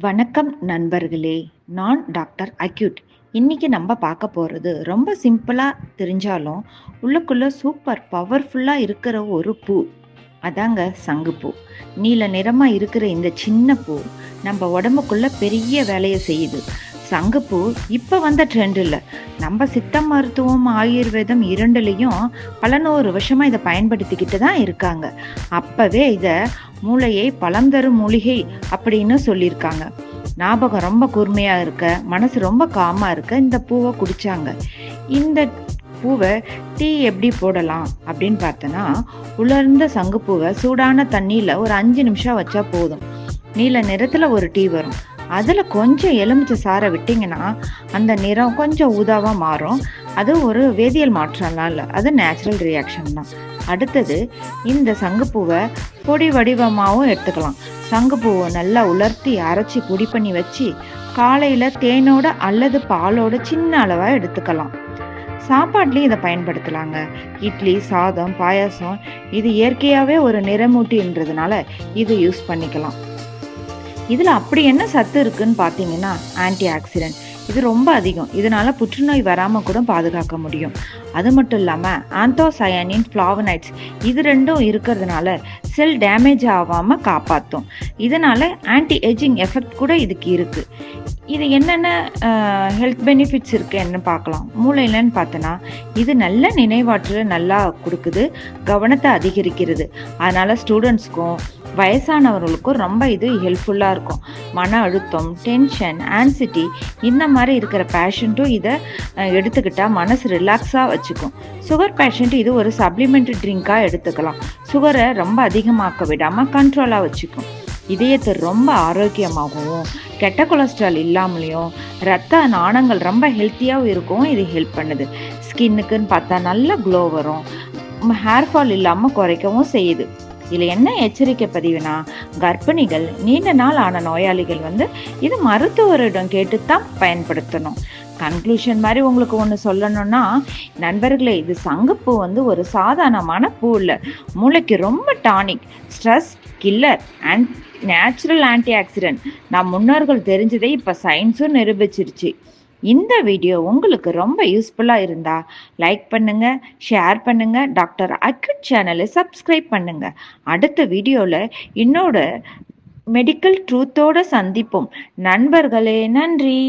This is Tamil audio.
வணக்கம் நண்பர்களே. நான் டாக்டர் அக்யூட். இன்னைக்கு நம்ம பார்க்க போறது ரொம்ப சிம்பிளா தெரிஞ்சாலும் உள்ளுக்குள்ள சூப்பர் பவர்ஃபுல்லா இருக்கிற ஒரு பூ. அதாங்க சங்குப்பூ. நீல நிறமா இருக்கிற இந்த சின்ன பூ நம்ம உடம்புக்குள்ள பெரிய வேலையை செய்யுது. சங்குப்பூ இப்ப வந்த ட்ரெண்ட் இல்ல. நம்ம சித்த மருத்துவம், ஆயுர்வேதம் இரண்டுலயும் பல 100 வருஷமா இதை பயன்படுத்திக்கிட்டு தான் இருக்காங்க. அப்பவே இத மூளையை பலம் தரும் மூலிகை அப்படின்னு சொல்லியிருக்காங்க. ஞாபகம் ரொம்ப கூர்மையா இருக்க, மனசு ரொம்ப காமா இருக்க இந்த பூவை குடிச்சாங்க. இந்த பூவை டீ எப்படி போடலாம் அப்படின்னு பார்த்தோன்னா, உலர்ந்த சங்குப்பூவை சூடான தண்ணியில் ஒரு 5 நிமிஷம் வச்சா போதும். நீல நிறத்தில் ஒரு டீ வரும். அதில் கொஞ்சம் எலுமிச்சை சாறை விட்டிங்கன்னா அந்த நிறம் கொஞ்சம் ஊதாவாக மாறும். அது ஒரு வேதியியல் மாற்றம்லாம் இல்லை, அது நேச்சுரல் ரியாக்ஷன் தான். அடுத்தது, இந்த சங்குப்பூவை பொடி வடிவமாகவும் எடுத்துக்கலாம். சங்குப்பூவை நல்லா உலர்த்தி அரைச்சி பொடி பண்ணி வச்சு காலையில் தேனோட அல்லது பாலோட சின்ன அளவாக எடுத்துக்கலாம். சாப்பாட்லேயும் இதை பயன்படுத்தலாங்க. இட்லி, சாதம், பாயாசம், இது இயற்கையாகவே ஒரு நிறமூட்டின்றதுனால இது யூஸ் பண்ணிக்கலாம். இதில் அப்படி என்ன சத்து இருக்குன்னு பார்த்தீங்கன்னா, ஆன்டி ஆக்சிடென்ட் இது ரொம்ப அதிகம். இதனால புற்றுநோய் வராமல் கூட பாதுகாக்க முடியும். அது மட்டும் இல்லாமல் ஆந்தோசயனின், ஃப்ளாவனைட்ஸ் இது ரெண்டும் இருக்கிறதுனால செல் டேமேஜ் ஆகாமல் காப்பாற்றும். இதனால ஆன்டி ஏஜிங் எஃபெக்ட் கூட இதுக்கு இருக்குது. இது என்னென்ன ஹெல்த் பெனிஃபிட்ஸ் இருக்குன்னு பார்க்கலாம். மூளையிலன்னு பார்த்தோன்னா, இது நல்ல நினைவாற்றலை நல்லா கொடுக்குது, கவனத்தை அதிகரிக்கிறது. அதனால் ஸ்டூடெண்ட்ஸ்க்கும் வயசானவர்களுக்கும் ரொம்ப இது ஹெல்ப்ஃபுல்லாக இருக்கும். மன அழுத்தம், டென்ஷன், ஆன்சிட்டி இந்த மாதிரி இருக்கிற பேஷண்ட்டும் இதை எடுத்துக்கிட்டால் மனசு ரிலாக்ஸாக வச்சுக்கும். சுகர் பேஷண்ட் இது ஒரு சப்ளிமெண்ட்ரி ட்ரிங்காக எடுத்துக்கலாம். சுகரை ரொம்ப அதிகமாக்க விடாமல் கண்ட்ரோலாக வச்சுக்கும். இதயத்தை ரொம்ப ஆரோக்கியமாகவும், கெட்ட கொலஸ்ட்ரால் இல்லாமலையும், ரத்த நாணங்கள் ரொம்ப ஹெல்த்தியாகவும் இருக்கும். இது ஹெல்ப் பண்ணுது. ஸ்கின்னுக்குன்னு பார்த்தா நல்ல க்ளோ வரும். ஹேர் ஃபால் இல்லாமல் குறைக்கவும் செய்யுது. இதில் என்ன எச்சரிக்கை பதிவுனா, கர்ப்பிணிகள், நீண்ட நாள் ஆன நோயாளிகள் இது மருத்துவரிடம் கேட்டுத்தான் பயன்படுத்தணும். கன்க்ளூஷன் மாதிரி உங்களுக்கு ஒன்று சொல்லணும்னா, நண்பர்களே, இது சங்குப்பூ ஒரு சாதாரணமான பூ இல்லை. மூளைக்கு ரொம்ப tonic, stress killer and natural anti accident. நம் முன்னோர்கள் தெரிஞ்சதை இப்போ சயின்ஸும் நிரூபிச்சிருச்சு. இந்த வீடியோ உங்களுக்கு ரொம்ப யூஸ்ஃபுல்லாக இருந்தால் லைக் பண்ணுங்கள், ஷேர் பண்ணுங்கள், டாக்டர் அக்யூட் சேனலை சப்ஸ்கிரைப் பண்ணுங்கள். அடுத்த வீடியோவில் என்னோட மெடிக்கல் ட்ரூத்தோடு சந்திப்போம். நண்பர்களே, நன்றி.